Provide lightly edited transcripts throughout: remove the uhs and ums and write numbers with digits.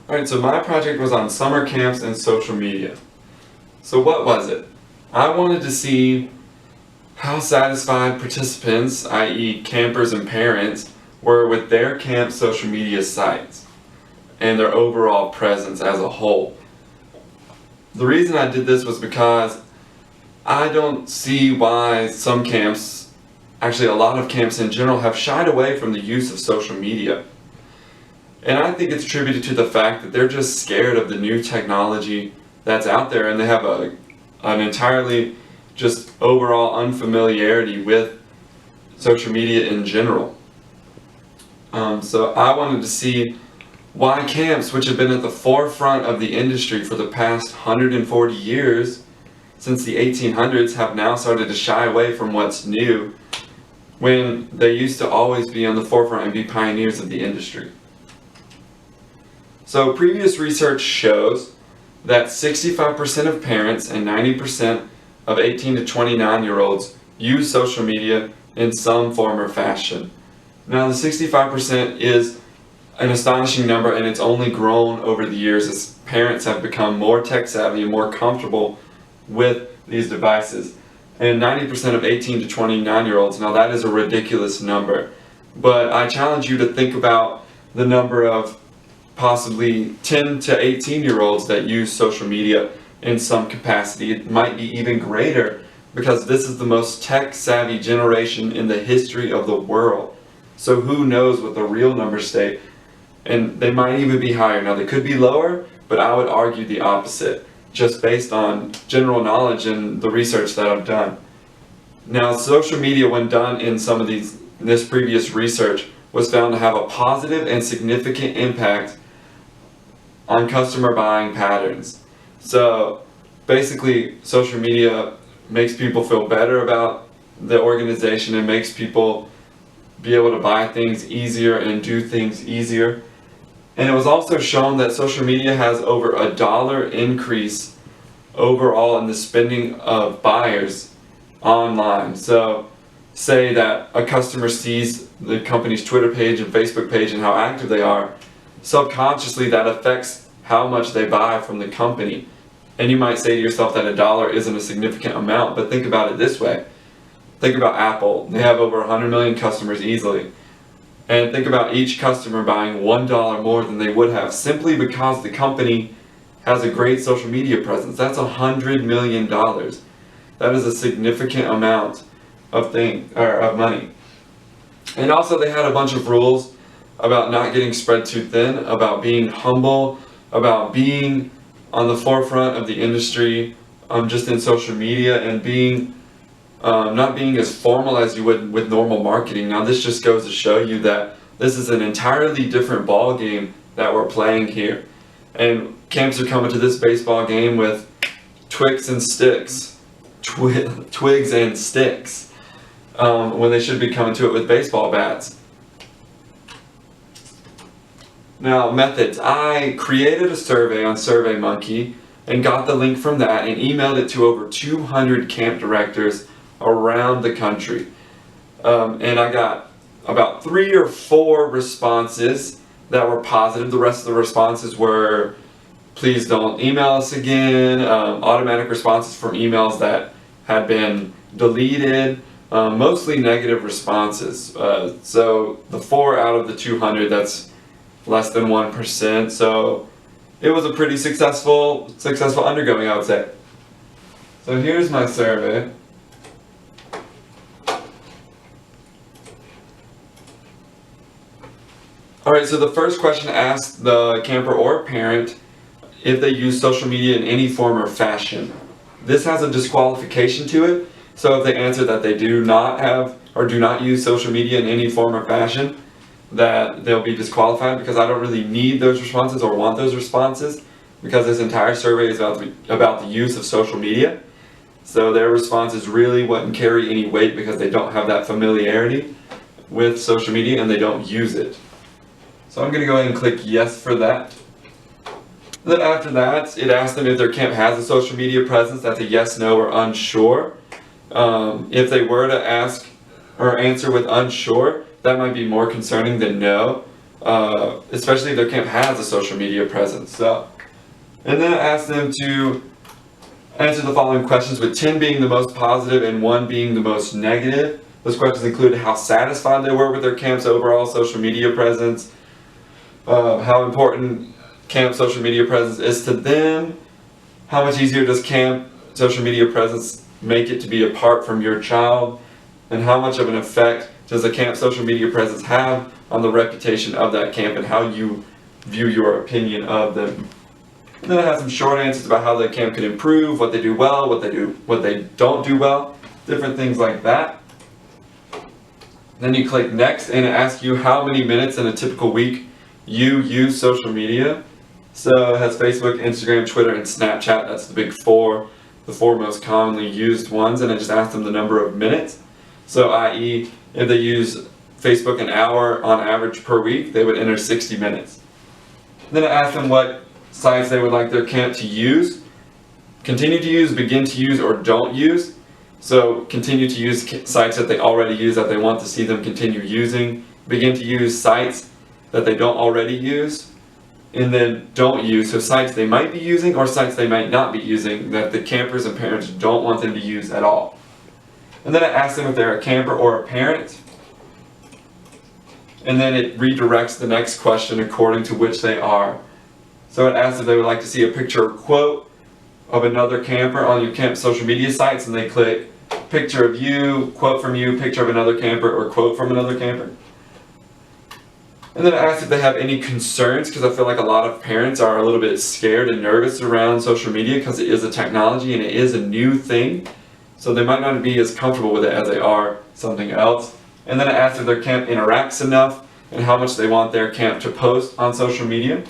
Alright, so my project was on summer camps and social media. So what was it? I wanted to see how satisfied participants, i.e. campers and parents, were with their camp social media sites and their overall presence as a whole. The reason I did this was because I don't see why some camps, actually a lot of camps in general, have shied away from the use of social media. And I think it's attributed to the fact that they're just scared of the new technology that's out there, and they have an entirely just overall unfamiliarity with social media in general. So I wanted to see why camps, which have been at the forefront of the industry for the past 140 years, since the 1800s, have now started to shy away from what's new when they used to always be on the forefront and be pioneers of the industry. So previous research shows that 65% of parents and 90% of 18 to 29-year-olds use social media in some form or fashion. Now the 65% is an astonishing number, and it's only grown over the years as parents have become more tech savvy and more comfortable with these devices. And 90% of 18 to 29-year-olds, now that is a ridiculous number, but I challenge you to think about the number of possibly 10 to 18-year-olds that use social media in some capacity. It might be even greater because this is the most tech-savvy generation in the history of the world. So who knows what the real numbers state? And they might even be higher. Now they could be lower, but I would argue the opposite, just based on general knowledge and the research that I've done. Now social media, when done in some of this previous research, was found to have a positive and significant impact on customer buying patterns. So basically social media makes people feel better about the organization and makes people be able to buy things easier and do things easier. And it was also shown that social media has over $1 increase overall in the spending of buyers online. So say that a customer sees the company's Twitter page and Facebook page and how active they are, subconsciously that affects how much they buy from the company. And you might say to yourself that $1 isn't a significant amount, but think about it this way. Think about Apple. They have over 100 million customers easily. And think about each customer buying $1 more than they would have simply because the company has a great social media presence. That's $100 million. That is a significant amount of money. And also they had a bunch of rules about not getting spread too thin, about being humble, about being on the forefront of the industry, just in social media, and being not being as formal as you would with normal marketing. Now this just goes to show you that this is an entirely different ball game that we're playing here. And camps are coming to this baseball game with twigs and sticks, when they should be coming to it with baseball bats. Now methods. I created a survey on SurveyMonkey and got the link from that and emailed it to over 200 camp directors around the country. And I got about 3 or 4 responses that were positive. The rest of the responses were, please don't email us again, automatic responses from emails that had been deleted, mostly negative responses. So the 4 out of the 200, that's less than 1%. So it was a pretty successful undergoing, I would say. So here's my survey. Alright, so the first question asked the camper or parent if they use social media in any form or fashion. This has a disqualification to it, so if they answer that they do not have or do not use social media in any form or fashion, that they'll be disqualified, because I don't really need those responses or want those responses, because this entire survey is about the use of social media. So their responses really wouldn't carry any weight because they don't have that familiarity with social media and they don't use it. So I'm going to go ahead and click yes for that. Then after that, it asks them if their camp has a social media presence. That's a yes, no, or unsure. If they were to ask or answer with unsure, that might be more concerning than no. especially if their camp has a social media presence. So, and then I asked them to answer the following questions, with 10 being the most positive and 1 being the most negative. Those questions included how satisfied they were with their camp's overall social media presence, how important camp social media presence is to them, how much easier does camp social media presence make it to be apart from your child, and how much of an effect does the camp social media presence have on the reputation of that camp and how you view your opinion of them. And then I have some short answers about how the camp can improve, what they do well, what they don't do well, different things like that. Then you click next and it asks you how many minutes in a typical week you use social media. So it has Facebook, Instagram, Twitter, and Snapchat. That's the big four, the four most commonly used ones. And I just asked them the number of minutes. So i.e., if they use Facebook an hour on average per week, they would enter 60 minutes. Then I asked them what sites they would like their camp to use. Continue to use, begin to use, or don't use. So continue to use sites that they already use that they want to see them continue using. Begin to use sites that they don't already use. And then don't use, so sites they might be using or sites they might not be using that the campers and parents don't want them to use at all. And then I ask them if they're a camper or a parent. And then it redirects the next question according to which they are. So it asks if they would like to see a picture or quote of another camper on your camp social media sites, and they click picture of you, quote from you, picture of another camper, or quote from another camper. And then I asked if they have any concerns, because I feel like a lot of parents are a little bit scared and nervous around social media because it is a technology and it is a new thing. So they might not be as comfortable with it as they are something else. And then I asked if their camp interacts enough and how much they want their camp to post on social media.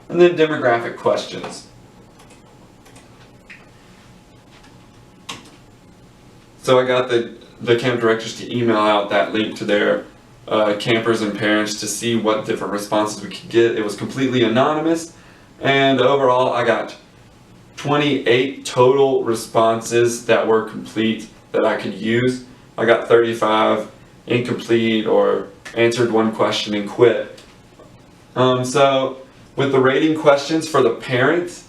And then demographic questions. So I got the camp directors to email out that link to their campers and parents to see what different responses we could get. It was completely anonymous, and overall I got 28 total responses that were complete that I could use. I got 35 incomplete or answered one question and quit. So with the rating questions for the parents,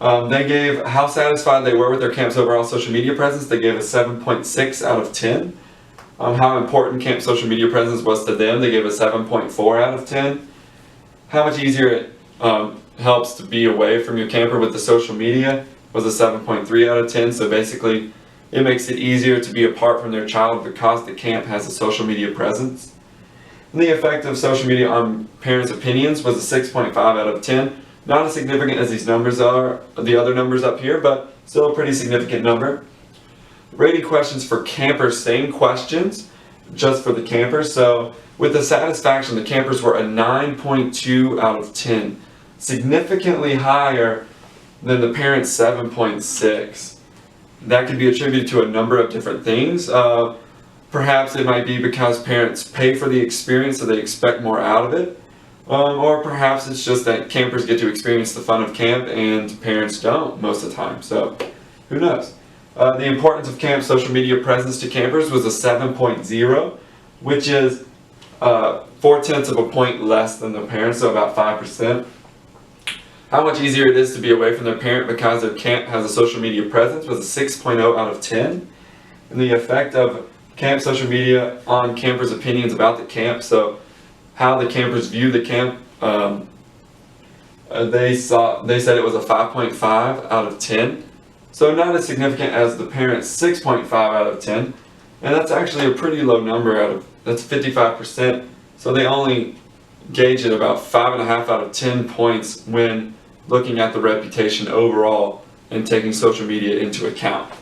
they gave how satisfied they were with their camp's overall social media presence. They gave a 7.6 out of 10. How important camp social media presence was to them, they gave a 7.4 out of 10. How much easier it helps to be away from your camper with the social media was a 7.3 out of 10. So basically, it makes it easier to be apart from their child because the camp has a social media presence. And the effect of social media on parents' opinions was a 6.5 out of 10. Not as significant as these numbers are, the other numbers up here, but still a pretty significant number. Rating questions for campers, same questions, just for the campers. So with the satisfaction, the campers were a 9.2 out of 10. Significantly higher than the parents' 7.6. That could be attributed to a number of different things. Perhaps it might be because parents pay for the experience, so they expect more out of it. Or perhaps it's just that campers get to experience the fun of camp and parents don't most of the time. So who knows? The importance of camp social media presence to campers was a 7.0, which is 0.4 of a point less than the parents, so about 5%. How much easier it is to be away from their parent because their camp has a social media presence was a 6.0 out of 10. And the effect of camp social media on campers' opinions about the camp, so how the campers view the camp, they said it was a 5.5 out of 10. So not as significant as the parents' 6.5 out of 10. And that's actually a pretty low number that's 55%. So they only gauge it about 5.5 out of 10 points when looking at the reputation overall and taking social media into account.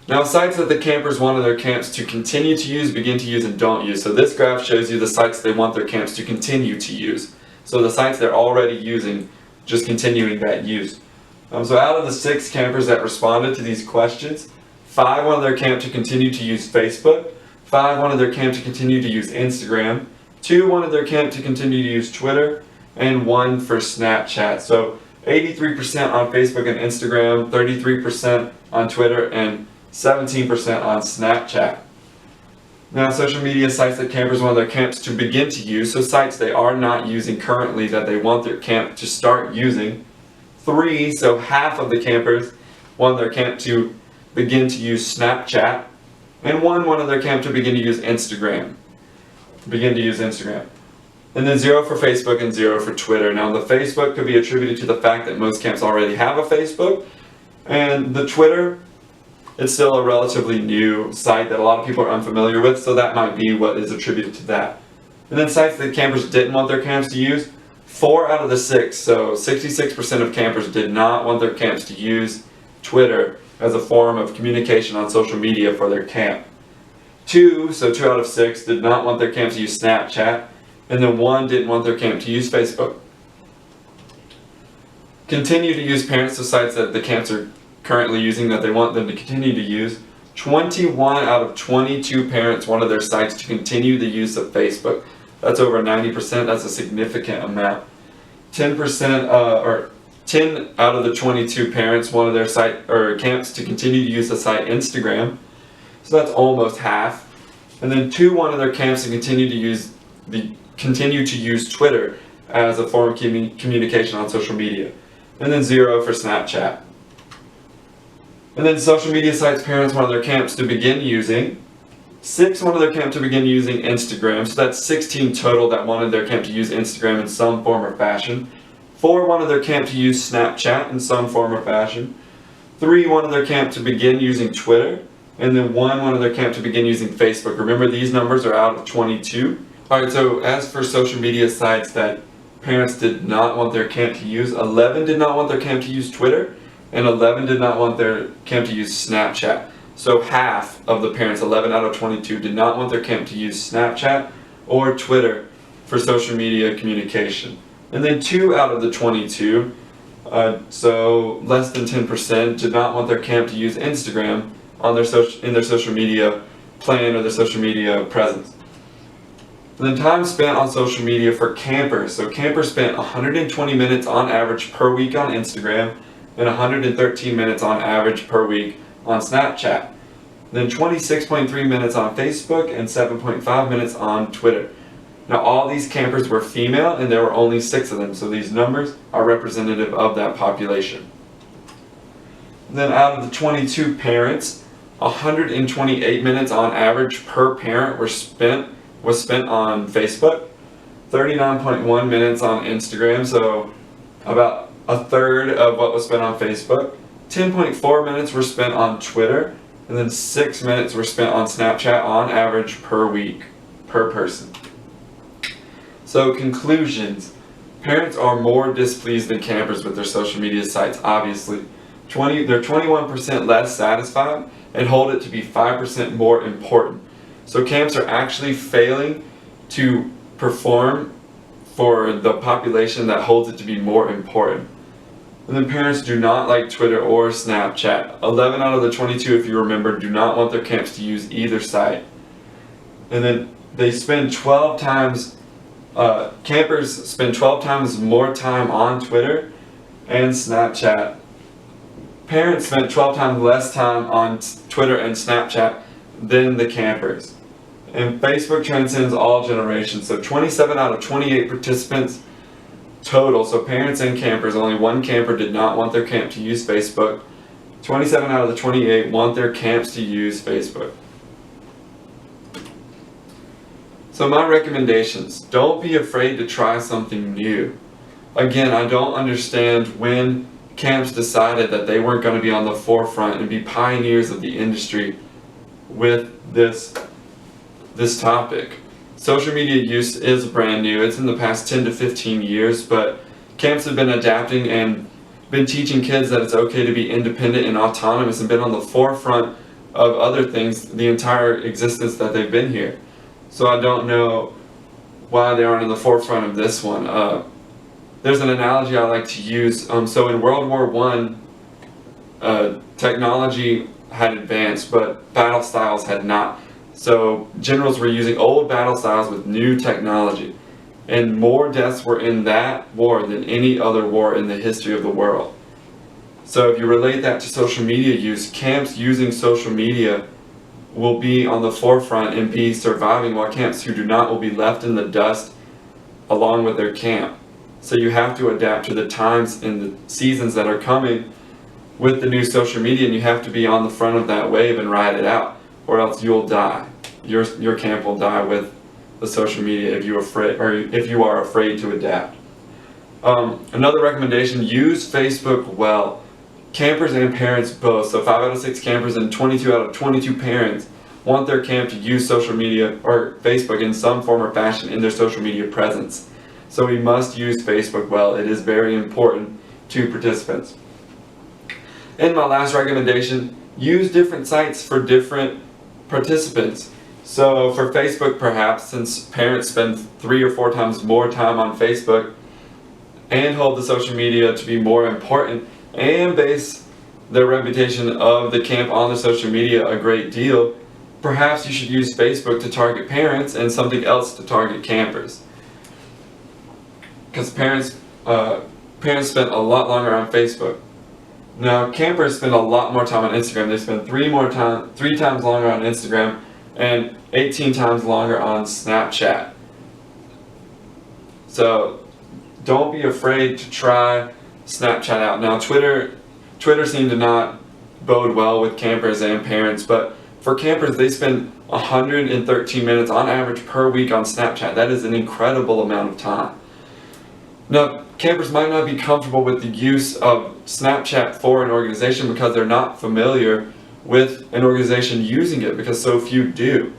Now, sites that the campers wanted their camps to continue to use, begin to use, and don't use. So this graph shows you the sites they want their camps to continue to use. So the sites they're already using, just continuing that use. So out of the 6 campers that responded to these questions, 5 wanted their camp to continue to use Facebook, 5 wanted their camp to continue to use Instagram, 2 wanted their camp to continue to use Twitter, and 1 for Snapchat. So 83% on Facebook and Instagram, 33% on Twitter, and 17% on Snapchat. Now, social media sites that campers want their camps to begin to use, so sites they are not using currently that they want their camp to start using. 3, so half of the campers want their camp to begin to use Snapchat, and 1 wanted their camp to begin to use Instagram. And then 0 for Facebook and 0 for Twitter. Now, the Facebook could be attributed to the fact that most camps already have a Facebook, and the Twitter, it's still a relatively new site that a lot of people are unfamiliar with, so that might be what is attributed to that. And then sites that campers didn't want their camps to use, 4 out of the 6, so 66% of campers did not want their camps to use Twitter as a form of communication on social media for their camp. 2, so 2 out of 6, did not want their camp to use Snapchat, and then 1 didn't want their camp to use Facebook. Continue to use parents of sites that the camps are currently using that they want them to continue to use. 21 out of 22 parents wanted their sites to continue the use of Facebook. That's over 90%. That's a significant amount. 10% or 10 out of the 22 parents wanted their site or camps to continue to use the site Instagram. So that's almost half. And then 2 wanted their camps to continue to use Twitter as a form of communication on social media. And then 0 for Snapchat. And then social media sites parents wanted their camps to begin using. 6 wanted their camp to begin using Instagram, so that's 16 total that wanted their camp to use Instagram in some form or fashion. 4 wanted their camp to use Snapchat in some form or fashion. 3 wanted their camp to begin using Twitter, and then 1 wanted their camp to begin using Facebook. Remember, these numbers are out of 22. Alright, so as for social media sites that parents did not want their camp to use, 11 did not want their camp to use Twitter, and 11 did not want their camp to use Snapchat. So half of the parents, 11 out of 22, did not want their camp to use Snapchat or Twitter for social media communication. And then 2 out of the 22, so less than 10%, did not want their camp to use Instagram on in their social media plan or their social media presence. And then time spent on social media for campers. So campers spent 120 minutes on average per week on Instagram and 113 minutes on average per week on Snapchat. Then 26.3 minutes on Facebook and 7.5 minutes on Twitter. Now all these campers were female and there were only 6 of them, so these numbers are representative of that population. Then out of the 22 parents, 128 minutes on average per parent was spent on Facebook, 39.1 minutes on Instagram, so about a third of what was spent on Facebook. 10.4 minutes were spent on Twitter, and then 6 minutes were spent on Snapchat on average per week, per person. So conclusions. Parents are more displeased than campers with their social media sites, obviously. They're 21% less satisfied and hold it to be 5% more important. So camps are actually failing to perform for the population that holds it to be more important. And then parents do not like Twitter or Snapchat. 11 out of the 22, if you remember, do not want their camps to use either site. And then they spend 12 times, campers spend 12 times more time on Twitter and Snapchat. Parents spent 12 times less time on Twitter and Snapchat than the campers. And Facebook transcends all generations. So 27 out of 28 participants total, so parents and campers, only 1 camper did not want their camp to use Facebook. 27 out of the 28 want their camps to use Facebook. So my recommendations, don't be afraid to try something new. Again, I don't understand when camps decided that they weren't going to be on the forefront and be pioneers of the industry with this topic. Social media use is brand new. It's in the past 10 to 15 years, but camps have been adapting and been teaching kids that it's okay to be independent and autonomous and been on the forefront of other things the entire existence that they've been here. So I don't know why they aren't in the forefront of this one. There's an analogy I like to use. So in World War I, technology had advanced, but battle styles had not. So generals were using old battle styles with new technology, and more deaths were in that war than any other war in the history of the world. So if you relate that to social media use, camps using social media will be on the forefront and be surviving, while camps who do not will be left in the dust along with their camp. So you have to adapt to the times and the seasons that are coming with the new social media, and you have to be on the front of that wave and ride it out, or else you'll die. Your camp will die with the social media if you are afraid to adapt. Another recommendation: use Facebook well. Campers and parents both, so 5 out of 6 campers and 22 out of 22 parents want their camp to use social media or Facebook in some form or fashion in their social media presence. So we must use Facebook well. It is very important to participants. And my last recommendation: use different sites for different participants. So for Facebook, perhaps, since parents spend 3 or 4 times more time on Facebook and hold the social media to be more important and base their reputation of the camp on the social media a great deal, perhaps you should use Facebook to target parents and something else to target campers. Because parents spend a lot longer on Facebook. Now campers spend a lot more time on Instagram. They spend 3 times longer on Instagram and 18 times longer on Snapchat. So don't be afraid to try Snapchat out. Now Twitter seemed to not bode well with campers and parents, but for campers they spend 113 minutes on average per week on Snapchat. That is an incredible amount of time. Now campers might not be comfortable with the use of Snapchat for an organization because they're not familiar with an organization using it, because so few do.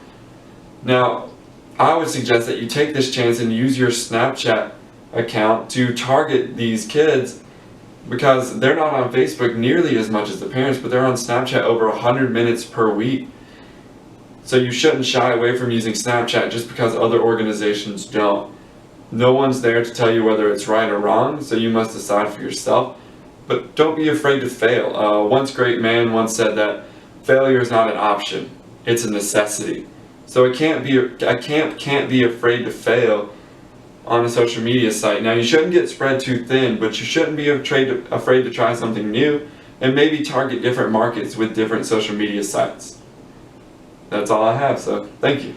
Now I would suggest that you take this chance and use your Snapchat account to target these kids, because they're not on Facebook nearly as much as the parents, but they're on Snapchat over 100 minutes per week. So you shouldn't shy away from using Snapchat just because other organizations don't. No one's there to tell you whether it's right or wrong, so you must decide for yourself. But don't be afraid to fail. Once great man once said that failure is not an option, it's a necessity. So a camp can't be afraid to fail on a social media site. Now you shouldn't get spread too thin, but you shouldn't be afraid to try something new and maybe target different markets with different social media sites. That's all I have, so thank you.